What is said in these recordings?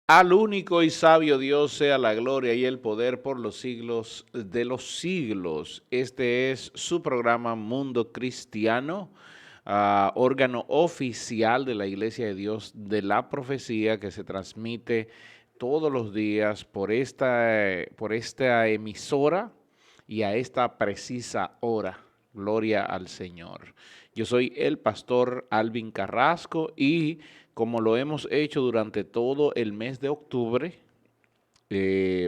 Al único y sabio Dios sea la gloria y el poder por los siglos de los siglos. Este es su programa Mundo Cristiano, órgano oficial de la Iglesia de Dios de la Profecía que se transmite todos los días por esta emisora y a esta precisa hora. Gloria al Señor. Yo soy el pastor Alvin Carrasco y como lo hemos hecho durante todo el mes de octubre,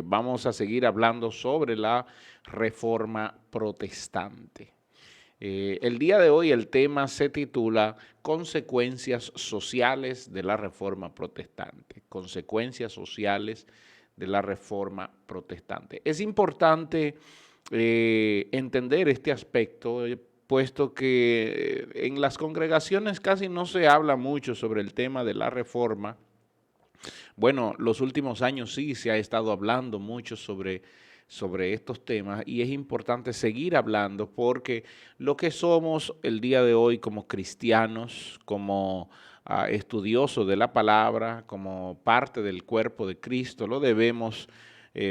vamos a seguir hablando sobre la reforma protestante. El día de hoy el tema se titula Consecuencias sociales de la reforma protestante. Consecuencias sociales de la reforma protestante. Es importante entender este aspecto, puesto que en las congregaciones casi no se habla mucho sobre el tema de la reforma. Bueno, los últimos años sí se ha estado hablando mucho sobre estos temas y es importante seguir hablando porque lo que somos el día de hoy como cristianos, como estudiosos de la palabra, como parte del cuerpo de Cristo, lo debemos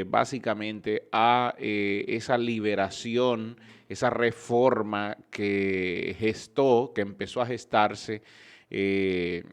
básicamente a esa liberación, esa reforma que gestó, que empezó a gestarse eh,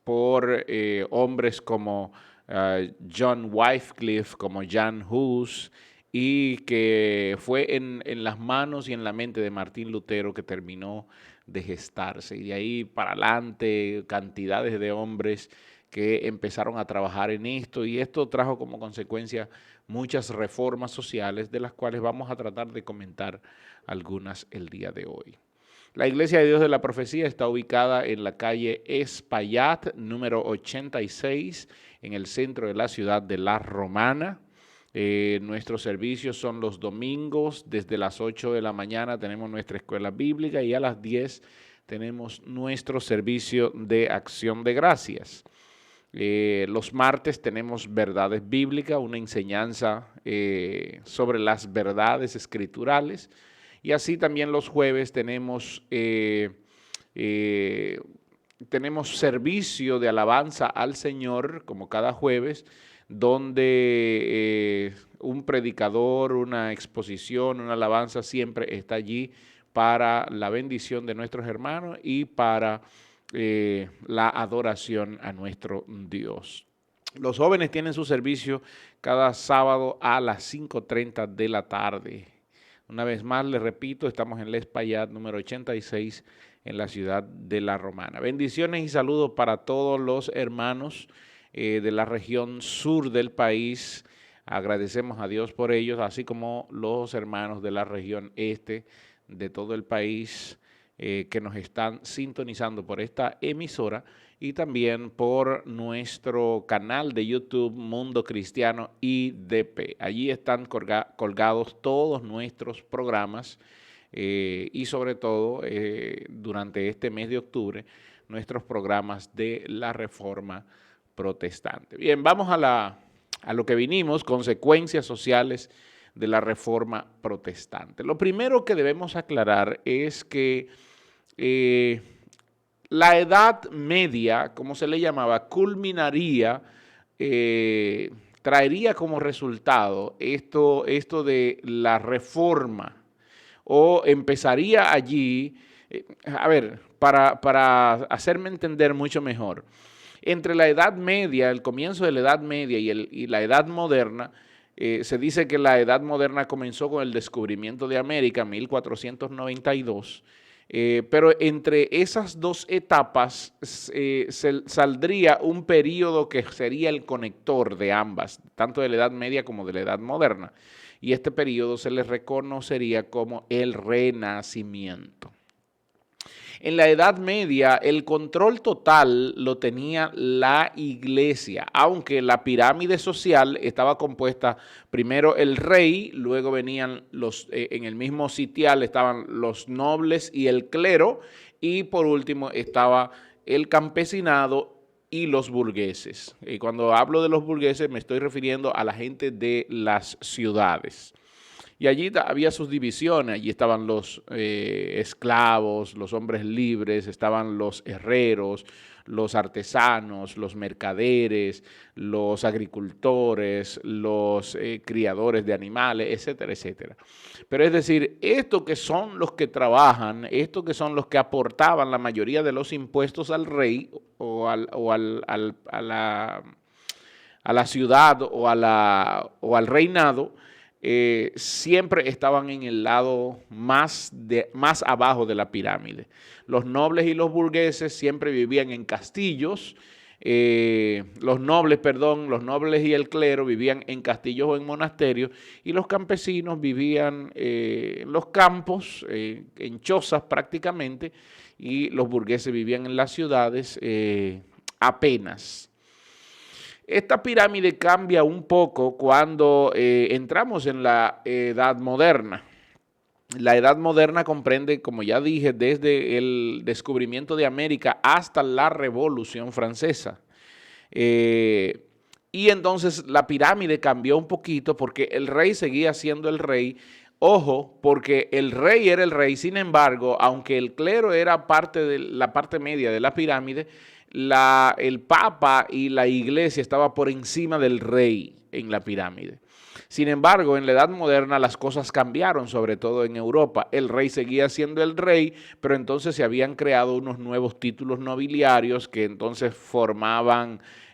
por hombres como John Wycliffe, como Jan Hus, y que fue en las manos y en la mente de Martín Lutero que terminó de gestarse. Y de ahí para adelante, cantidades de hombres que empezaron a trabajar en esto y esto trajo como consecuencia muchas reformas sociales de las cuales vamos a tratar de comentar algunas el día de hoy. La Iglesia de Dios de la Profecía está ubicada en la calle Espaillat, número 86, en el centro de la ciudad de La Romana. Nuestros servicios son los domingos, desde las 8 de la mañana tenemos nuestra escuela bíblica y a las 10 tenemos nuestro servicio de acción de gracias. Los martes tenemos verdades bíblicas, una enseñanza sobre las verdades escriturales. Y así también los jueves eh, tenemos servicio de alabanza al Señor, como cada jueves, donde un predicador, una exposición, una alabanza siempre está allí para la bendición de nuestros hermanos y para la adoración a nuestro Dios. Los jóvenes tienen su servicio cada sábado a las 5:30 de la tarde. Una vez más, les repito, estamos en La Espaillat, número 86, en la ciudad de La Romana. Bendiciones y saludos para todos los hermanos de la región sur del país. Agradecemos a Dios por ellos, así como los hermanos de la región este de todo el país que nos están sintonizando por esta emisora y también por nuestro canal de YouTube Mundo Cristiano IDP. Allí están colgados todos nuestros programas y sobre todo durante este mes de octubre nuestros programas de la Reforma Protestante. Bien, vamos a lo que vinimos, consecuencias sociales de la Reforma Protestante. Lo primero que debemos aclarar es que eh, la Edad Media, como se le llamaba, culminaría, traería como resultado esto de la reforma, o empezaría allí, a ver, para hacerme entender mucho mejor, entre la Edad Media, el comienzo de la Edad Media y la Edad Moderna, se dice que la Edad Moderna comenzó con el descubrimiento de América en 1492, pero entre esas dos etapas saldría un periodo que sería el conector de ambas, tanto de la Edad Media como de la Edad Moderna. Y este periodo se le reconocería como el Renacimiento. En la Edad Media el control total lo tenía la iglesia, aunque la pirámide social estaba compuesta primero el rey, luego venían en el mismo sitial estaban los nobles y el clero, y por último estaba el campesinado y los burgueses. Y cuando hablo de los burgueses me estoy refiriendo a la gente de las ciudades. Y allí había sus divisiones, allí estaban los esclavos, los hombres libres, estaban los herreros, los artesanos, los mercaderes, los agricultores, los criadores de animales, etcétera, etcétera. Pero es decir, estos que son los que trabajan, estos que son los que aportaban la mayoría de los impuestos al rey a la ciudad o al reinado, siempre estaban en el lado más abajo de la pirámide. Los nobles y los burgueses siempre vivían en castillos, los nobles y el clero vivían en castillos o en monasterios, y los campesinos vivían en los campos, en chozas prácticamente, y los burgueses vivían en las ciudades apenas. Esta pirámide cambia un poco cuando entramos en la Edad Moderna. La Edad Moderna comprende, como ya dije, desde el descubrimiento de América hasta la Revolución Francesa. Y entonces la pirámide cambió un poquito porque el rey seguía siendo el rey. Ojo, porque el rey era el rey, sin embargo, aunque el clero era parte de la parte media de la pirámide, el papa y la iglesia estaba por encima del rey en la pirámide. Sin embargo, en la Edad Moderna las cosas cambiaron, sobre todo en Europa. El rey seguía siendo el rey, pero entonces se habían creado unos nuevos títulos nobiliarios que entonces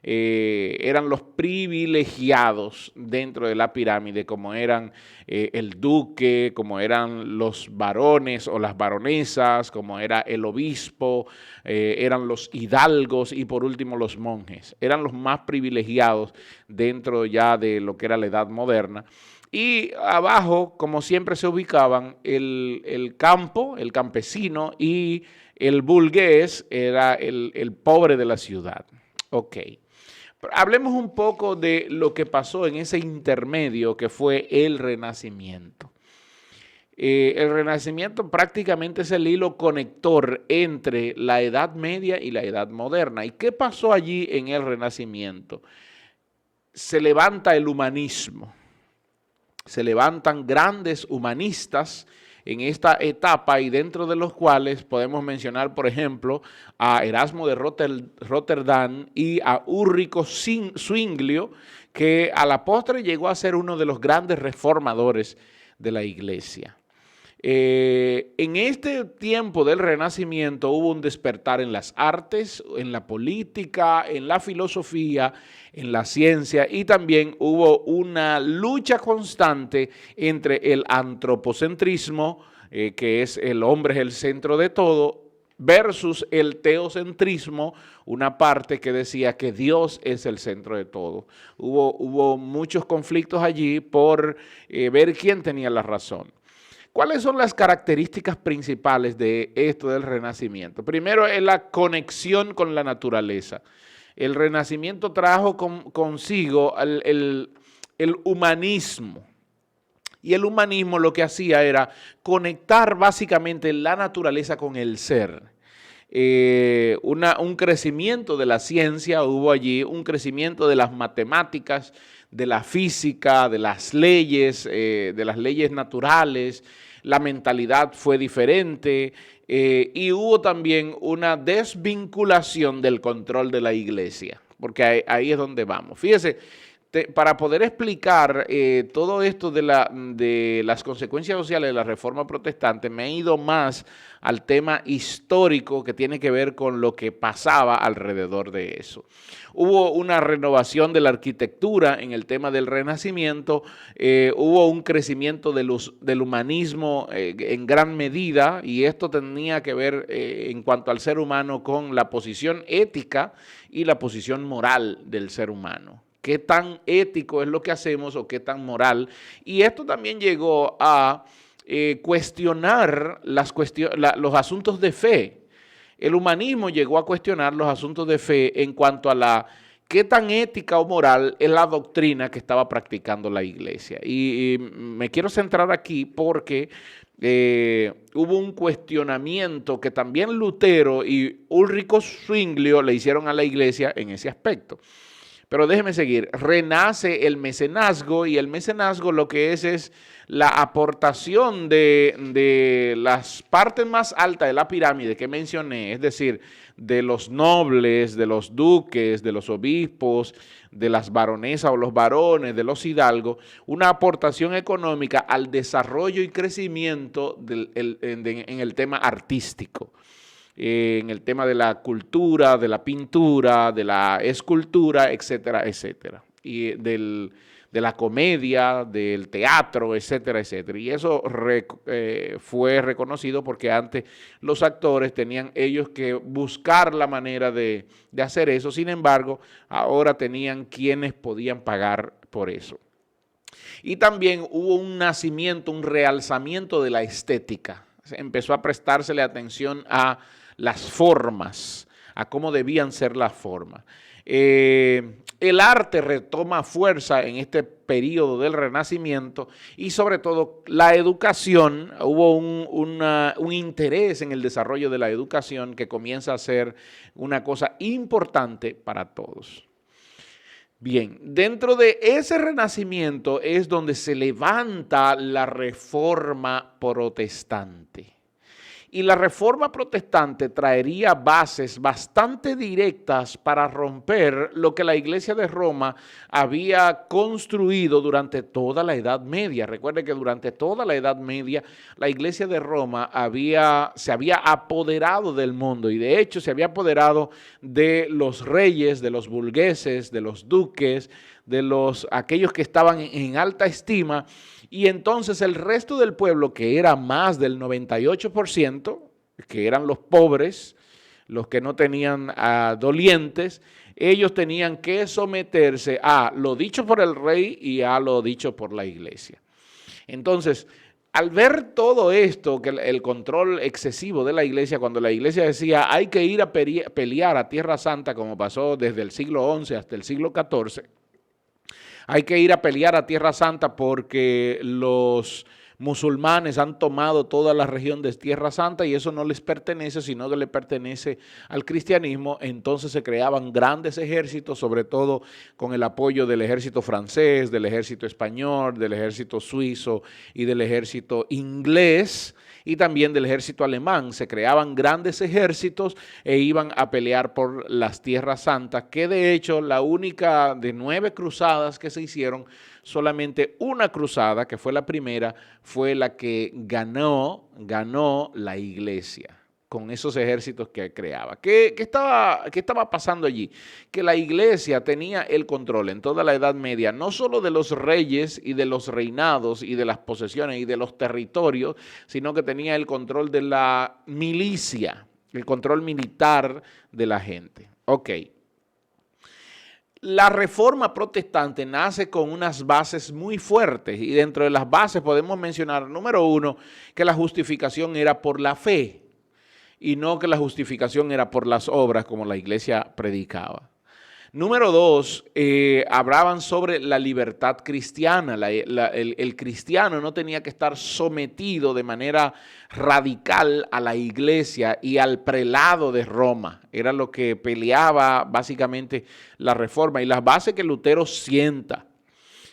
eran los privilegiados dentro de la pirámide, como eran el duque, como eran los varones o las baronesas, como era el obispo, eran los hidalgos y por último los monjes. Eran los más privilegiados dentro ya de lo que era la Edad Moderna. Y abajo, como siempre, se ubicaban el campo, el campesino, y el burgués era el pobre de la ciudad. Ok. Hablemos un poco de lo que pasó en ese intermedio que fue el Renacimiento. El Renacimiento prácticamente es el hilo conector entre la Edad Media y la Edad Moderna. ¿Y qué pasó allí en el Renacimiento? Se levanta el humanismo, se levantan grandes humanistas en esta etapa y dentro de los cuales podemos mencionar, por ejemplo, a Erasmo de Rotterdam y a Ulrico Zwinglio, que a la postre llegó a ser uno de los grandes reformadores de la Iglesia. En este tiempo del Renacimiento hubo un despertar en las artes, en la política, en la filosofía, en la ciencia, y también hubo una lucha constante entre el antropocentrismo, que es el hombre es el centro de todo, versus el teocentrismo, una parte que decía que Dios es el centro de todo. Hubo muchos conflictos allí por ver quién tenía la razón. ¿Cuáles son las características principales de esto del Renacimiento? Primero es la conexión con la naturaleza. El Renacimiento trajo consigo el humanismo. Y el humanismo lo que hacía era conectar básicamente la naturaleza con el ser. Un crecimiento de la ciencia hubo allí, un crecimiento de las matemáticas, de la física, de las leyes naturales. La mentalidad fue diferente y hubo también una desvinculación del control de la iglesia, porque ahí es donde vamos. Fíjese, para poder explicar todo esto de las consecuencias sociales de la Reforma Protestante, me he ido más al tema histórico que tiene que ver con lo que pasaba alrededor de eso. Hubo una renovación de la arquitectura en el tema del Renacimiento, hubo un crecimiento del humanismo en gran medida, y esto tenía que ver en cuanto al ser humano con la posición ética y la posición moral del ser humano. Qué tan ético es lo que hacemos o qué tan moral. Y esto también llegó a cuestionar los asuntos de fe. El humanismo llegó a cuestionar los asuntos de fe en cuanto a qué tan ética o moral es la doctrina que estaba practicando la iglesia. Y me quiero centrar aquí porque hubo un cuestionamiento que también Lutero y Ulrico Zwinglio le hicieron a la iglesia en ese aspecto. Pero déjeme seguir, renace el mecenazgo y el mecenazgo lo que es la aportación de las partes más altas de la pirámide que mencioné, es decir, de los nobles, de los duques, de los obispos, de las baronesas o los varones, de los hidalgos, una aportación económica al desarrollo y crecimiento en el tema artístico. En el tema de la cultura, de la pintura, de la escultura, etcétera, etcétera. Y de la comedia, del teatro, etcétera, etcétera. Y eso fue reconocido porque antes los actores tenían ellos que buscar la manera de hacer eso. Sin embargo, ahora tenían quienes podían pagar por eso. Y también hubo un nacimiento, un realzamiento de la estética. Empezó a prestársele atención a las formas, a cómo debían ser las formas. El arte retoma fuerza en este periodo del Renacimiento y sobre todo la educación, hubo un interés en el desarrollo de la educación que comienza a ser una cosa importante para todos. Bien, dentro de ese renacimiento es donde se levanta la Reforma Protestante. Y la Reforma Protestante traería bases bastante directas para romper lo que la Iglesia de Roma había construido durante toda la Edad Media. Recuerde que durante toda la Edad Media la Iglesia de Roma se había apoderado del mundo y de hecho se había apoderado de los reyes, de los burgueses, de los duques, de aquellos que estaban en alta estima. Y entonces el resto del pueblo, que era más del 98%, que eran los pobres, los que no tenían dolientes, ellos tenían que someterse a lo dicho por el rey y a lo dicho por la iglesia. Entonces, al ver todo esto, que el control excesivo de la iglesia, cuando la iglesia decía hay que ir a pelear a Tierra Santa, como pasó desde el siglo XI hasta el siglo XIV, hay que ir a pelear a Tierra Santa porque los musulmanes han tomado toda la región de Tierra Santa y eso no les pertenece, sino que le pertenece al cristianismo. Entonces se creaban grandes ejércitos, sobre todo con el apoyo del ejército francés, del ejército español, del ejército suizo y del ejército inglés, y también del ejército alemán. Se creaban grandes ejércitos e iban a pelear por las Tierras Santas, que de hecho la única de 9 cruzadas que se hicieron, solamente una cruzada, que fue la primera, fue la que ganó la iglesia con esos ejércitos que creaba. ¿Qué estaba pasando allí? Que la iglesia tenía el control en toda la Edad Media, no solo de los reyes y de los reinados y de las posesiones y de los territorios, sino que tenía el control de la milicia, el control militar de la gente. Ok. La Reforma Protestante nace con unas bases muy fuertes y dentro de las bases podemos mencionar, número 1, que la justificación era por la fe y no que la justificación era por las obras como la iglesia predicaba. Número 2, hablaban sobre la libertad cristiana. El cristiano no tenía que estar sometido de manera radical a la iglesia y al prelado de Roma. Era lo que peleaba básicamente la reforma y las bases que Lutero sienta.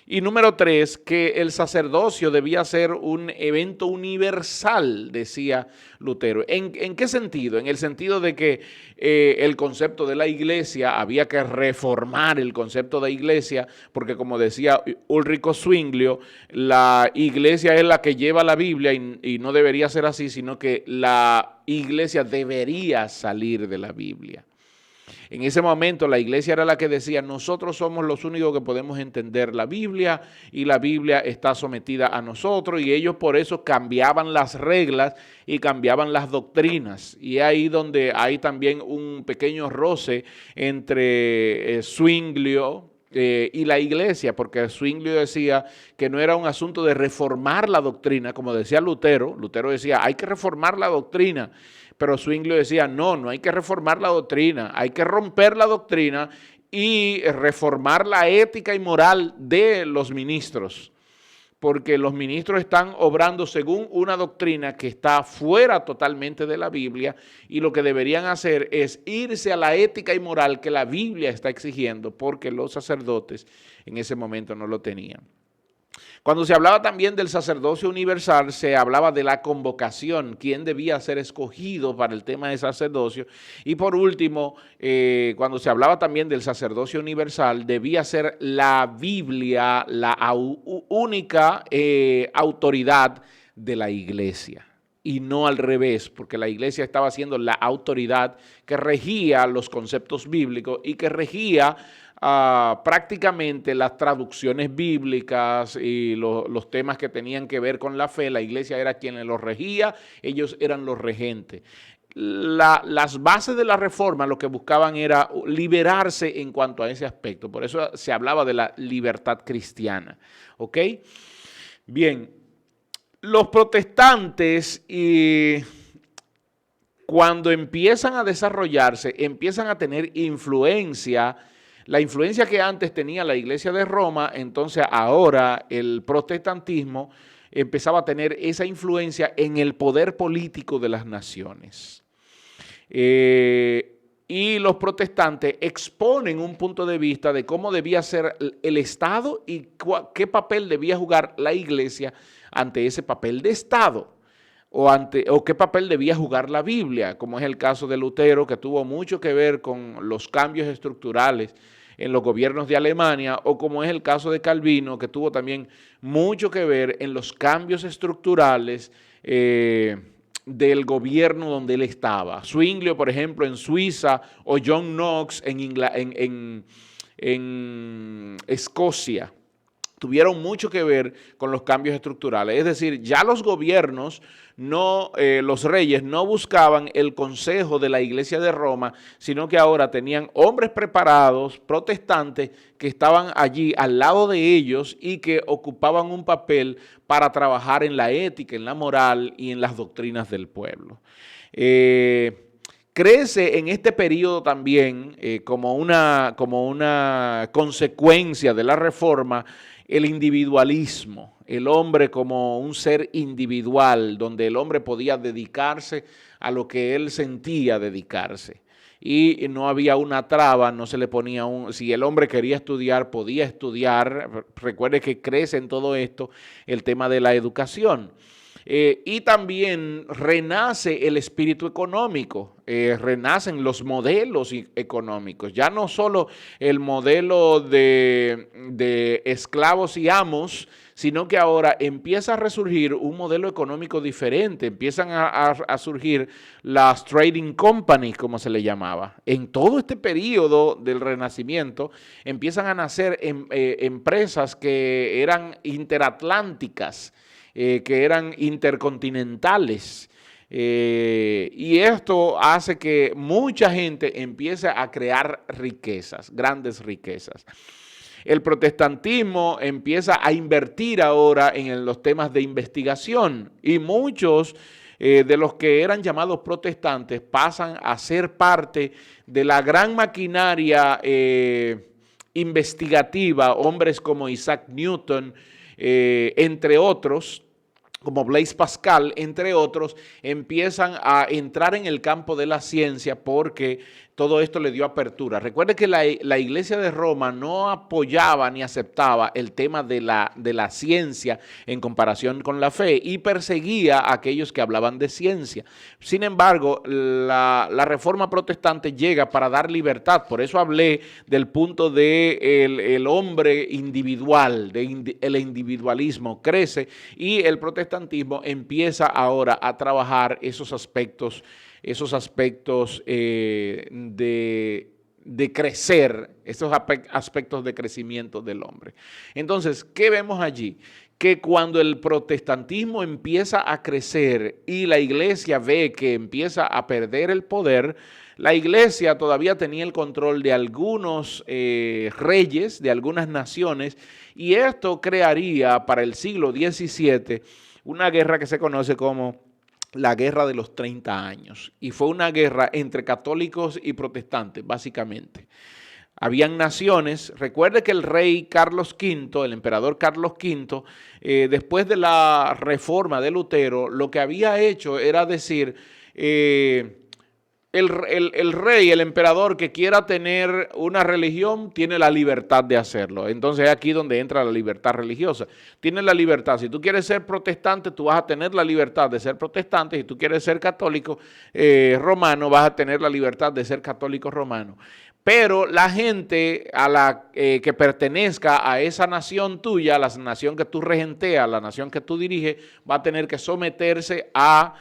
Y número 3, que el sacerdocio debía ser un evento universal, decía Lutero. ¿En qué sentido? En el sentido de que el concepto de la iglesia, había que reformar el concepto de iglesia, porque como decía Ulrico Zwinglio, la iglesia es la que lleva la Biblia y no debería ser así, sino que la iglesia debería salir de la Biblia. En ese momento la iglesia era la que decía, nosotros somos los únicos que podemos entender la Biblia y la Biblia está sometida a nosotros, y ellos por eso cambiaban las reglas y cambiaban las doctrinas. Y ahí donde hay también un pequeño roce entre Zwinglio y la iglesia, porque Zwinglio decía que no era un asunto de reformar la doctrina, como decía Lutero. Lutero decía, hay que reformar la doctrina. Pero Zwinglio decía, no hay que reformar la doctrina, hay que romper la doctrina y reformar la ética y moral de los ministros. porque los ministros están obrando según una doctrina que está fuera totalmente de la Biblia, y lo que deberían hacer es irse a la ética y moral que la Biblia está exigiendo, porque los sacerdotes en ese momento no lo tenían. Cuando se hablaba también del sacerdocio universal, se hablaba de la convocación, quién debía ser escogido para el tema de sacerdocio. Y por último, cuando se hablaba también del sacerdocio universal, debía ser la Biblia la única autoridad de la iglesia. Y no al revés, porque la iglesia estaba siendo la autoridad que regía los conceptos bíblicos y que regía prácticamente las traducciones bíblicas y los temas que tenían que ver con la fe. La iglesia era quien los regía, ellos eran los regentes. Las bases de la reforma lo que buscaban era liberarse en cuanto a ese aspecto. Por eso se hablaba de la libertad cristiana. ¿Ok? Bien, los protestantes cuando empiezan a desarrollarse, empiezan a tener influencia. La influencia que antes tenía la Iglesia de Roma, entonces ahora el protestantismo empezaba a tener esa influencia en el poder político de las naciones. Y los protestantes exponen un punto de vista de cómo debía ser el Estado y qué papel debía jugar la Iglesia ante ese papel de Estado. O qué papel debía jugar la Biblia, como es el caso de Lutero, que tuvo mucho que ver con los cambios estructurales en los gobiernos de Alemania, o como es el caso de Calvino, que tuvo también mucho que ver en los cambios estructurales del gobierno donde él estaba. Zwinglio, por ejemplo, en Suiza, o John Knox en Escocia. Tuvieron mucho que ver con los cambios estructurales. Es decir, ya los gobiernos, los reyes no buscaban el consejo de la Iglesia de Roma, sino que ahora tenían hombres preparados, protestantes, que estaban allí al lado de ellos y que ocupaban un papel para trabajar en la ética, en la moral y en las doctrinas del pueblo. Crece en este periodo también como una consecuencia de la reforma el individualismo, el hombre como un ser individual, donde el hombre podía dedicarse a lo que él sentía dedicarse. Y no había una traba, no se le ponía si el hombre quería estudiar, podía estudiar. Recuerde que crece en todo esto el tema de la educación. Y también renace el espíritu económico, renacen los modelos económicos, ya no solo el modelo de esclavos y amos, sino que ahora empieza a resurgir un modelo económico diferente, empiezan a surgir las trading companies, como se le llamaba. En todo este periodo del Renacimiento empiezan a nacer empresas que eran interatlánticas, que eran intercontinentales, y esto hace que mucha gente empiece a crear riquezas, grandes riquezas. El protestantismo empieza a invertir ahora en los temas de investigación, y muchos de los que eran llamados protestantes pasan a ser parte de la gran maquinaria investigativa, hombres como Isaac Newton, entre otros, como Blaise Pascal, entre otros, empiezan a entrar en el campo de la ciencia porque todo esto le dio apertura. Recuerde que la Iglesia de Roma no apoyaba ni aceptaba el tema de la ciencia en comparación con la fe y perseguía a aquellos que hablaban de ciencia. Sin embargo, la reforma protestante llega para dar libertad. Por eso hablé del punto el hombre individual, el individualismo crece y el protestantismo empieza ahora a trabajar esos aspectos de crecer, esos aspectos de crecimiento del hombre. Entonces, ¿qué vemos allí? Que cuando el protestantismo empieza a crecer y la iglesia ve que empieza a perder el poder, la iglesia todavía tenía el control de algunos reyes, de algunas naciones, y esto crearía para el siglo XVII una guerra que se conoce como la Guerra de los 30 años, y fue una guerra entre católicos y protestantes, básicamente. Habían naciones. Recuerde que el rey Carlos V, el emperador Carlos V, después de la reforma de Lutero, lo que había hecho era decir, el rey, el emperador que quiera tener una religión, tiene la libertad de hacerlo. Entonces es aquí donde entra la libertad religiosa. Tiene la libertad. Si tú quieres ser protestante, tú vas a tener la libertad de ser protestante. Si tú quieres ser católico romano, vas a tener la libertad de ser católico romano. Pero la gente a la que pertenezca a esa nación tuya, la nación que tú regenteas, la nación que tú diriges, va a tener que someterse a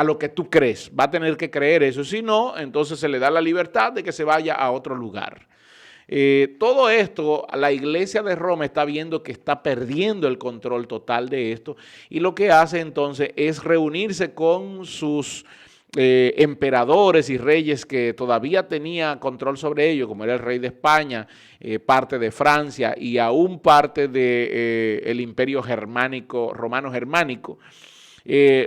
lo que tú crees. Va a tener que creer eso. Si no, entonces se le da la libertad de que se vaya a otro lugar. Todo esto, la Iglesia de Roma está viendo que está perdiendo el control total de esto, y lo que hace entonces es reunirse con sus emperadores y reyes que todavía tenía control sobre ellos, como era el rey de España, parte de Francia y aún parte del imperio germánico, romano germánico.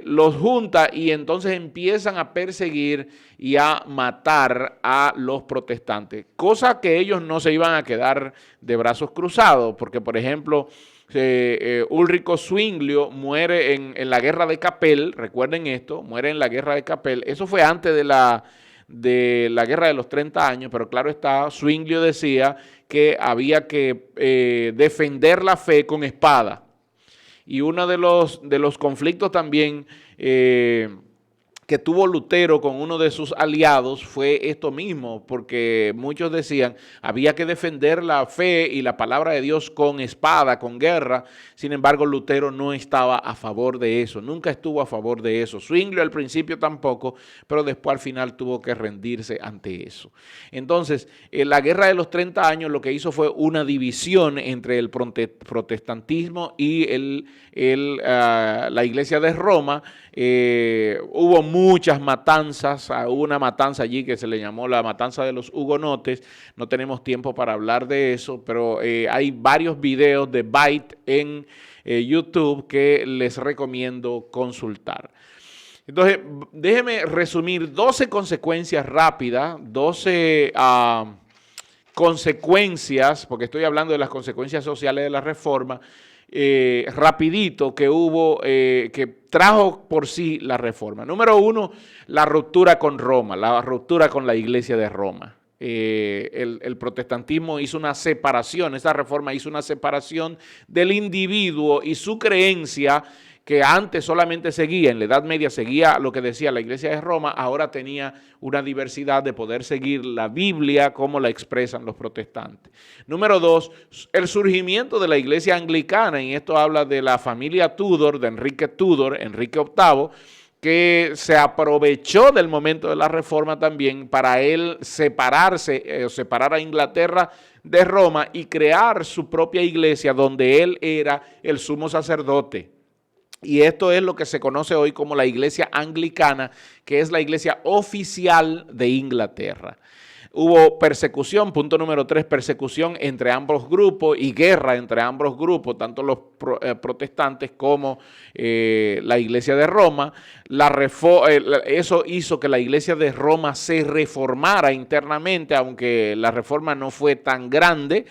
Los junta y entonces empiezan a perseguir y a matar a los protestantes, cosa que ellos no se iban a quedar de brazos cruzados, porque por ejemplo Ulrico Zwinglio muere en la guerra de Kappel. Recuerden esto, muere en la guerra de Kappel. Eso fue antes de la guerra de los 30 años, pero claro está, Zwinglio decía que había que defender la fe con espada. Y uno de los conflictos también que tuvo Lutero con uno de sus aliados fue esto mismo, porque muchos decían había que defender la fe y la palabra de Dios con espada, con guerra. Sin embargo, Lutero no estaba a favor de eso, nunca estuvo a favor de eso. Zwinglio al principio tampoco, pero después al final tuvo que rendirse ante eso. Entonces, la guerra de los 30 años lo que hizo fue una división entre el protestantismo y la Iglesia de Roma. Hubo muchas matanzas, hubo una matanza allí que se le llamó la matanza de los hugonotes. No tenemos tiempo para hablar de eso, pero hay varios videos de Byte en YouTube que les recomiendo consultar. Entonces, déjeme resumir 12 consecuencias rápidas, 12 consecuencias, porque estoy hablando de las consecuencias sociales de la reforma, rapidito que hubo, que trajo por sí la reforma. Número 1, la ruptura con Roma, la ruptura con la Iglesia de Roma. El protestantismo hizo una separación, esta reforma hizo una separación del individuo y su creencia, que antes solamente seguía, en la Edad Media seguía lo que decía la Iglesia de Roma, ahora tenía una diversidad de poder seguir la Biblia como la expresan los protestantes. Número 2, el surgimiento de la Iglesia anglicana, y esto habla de la familia Tudor, de Enrique Tudor, Enrique VIII, que se aprovechó del momento de la reforma también para él separar a Inglaterra de Roma y crear su propia iglesia donde él era el sumo sacerdote. Y esto es lo que se conoce hoy como la Iglesia Anglicana, que es la iglesia oficial de Inglaterra. Hubo persecución, punto número 3, persecución entre ambos grupos y guerra entre ambos grupos, tanto los protestantes como la Iglesia de Roma. Eso hizo que la Iglesia de Roma se reformara internamente, aunque la reforma no fue tan grande.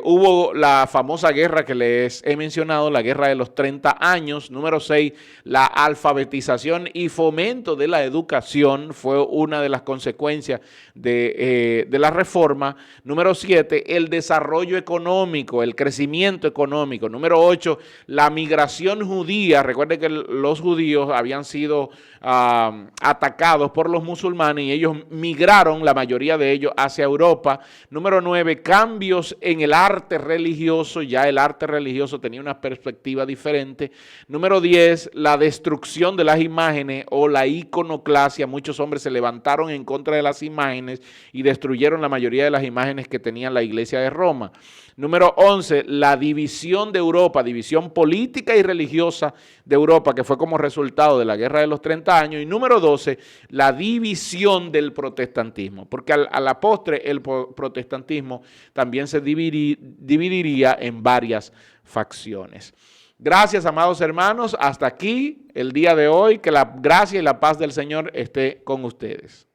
Hubo la famosa guerra que les he mencionado, la guerra de los 30 años. Número 6, la alfabetización y fomento de la educación fue una de las consecuencias de la reforma. Número 7, el desarrollo económico, el crecimiento económico. Número 8, la migración judía. Recuerden que los judíos habían sido atacados por los musulmanes y ellos migraron, la mayoría de ellos, hacia Europa. Número 9, cambios en el arte religioso. Ya el arte religioso tenía una perspectiva diferente. Número 10, la destrucción de las imágenes o la iconoclasia. Muchos hombres se levantaron en contra de las imágenes y destruyeron la mayoría de las imágenes que tenía la Iglesia de Roma. Número 11, la división de Europa, división política y religiosa de Europa, que fue como resultado de la Guerra de los 30 años. Y número 12, la división del protestantismo, porque a la postre el protestantismo también se dividiría en varias facciones. Gracias, amados hermanos. Hasta aquí el día de hoy. Que la gracia y la paz del Señor esté con ustedes.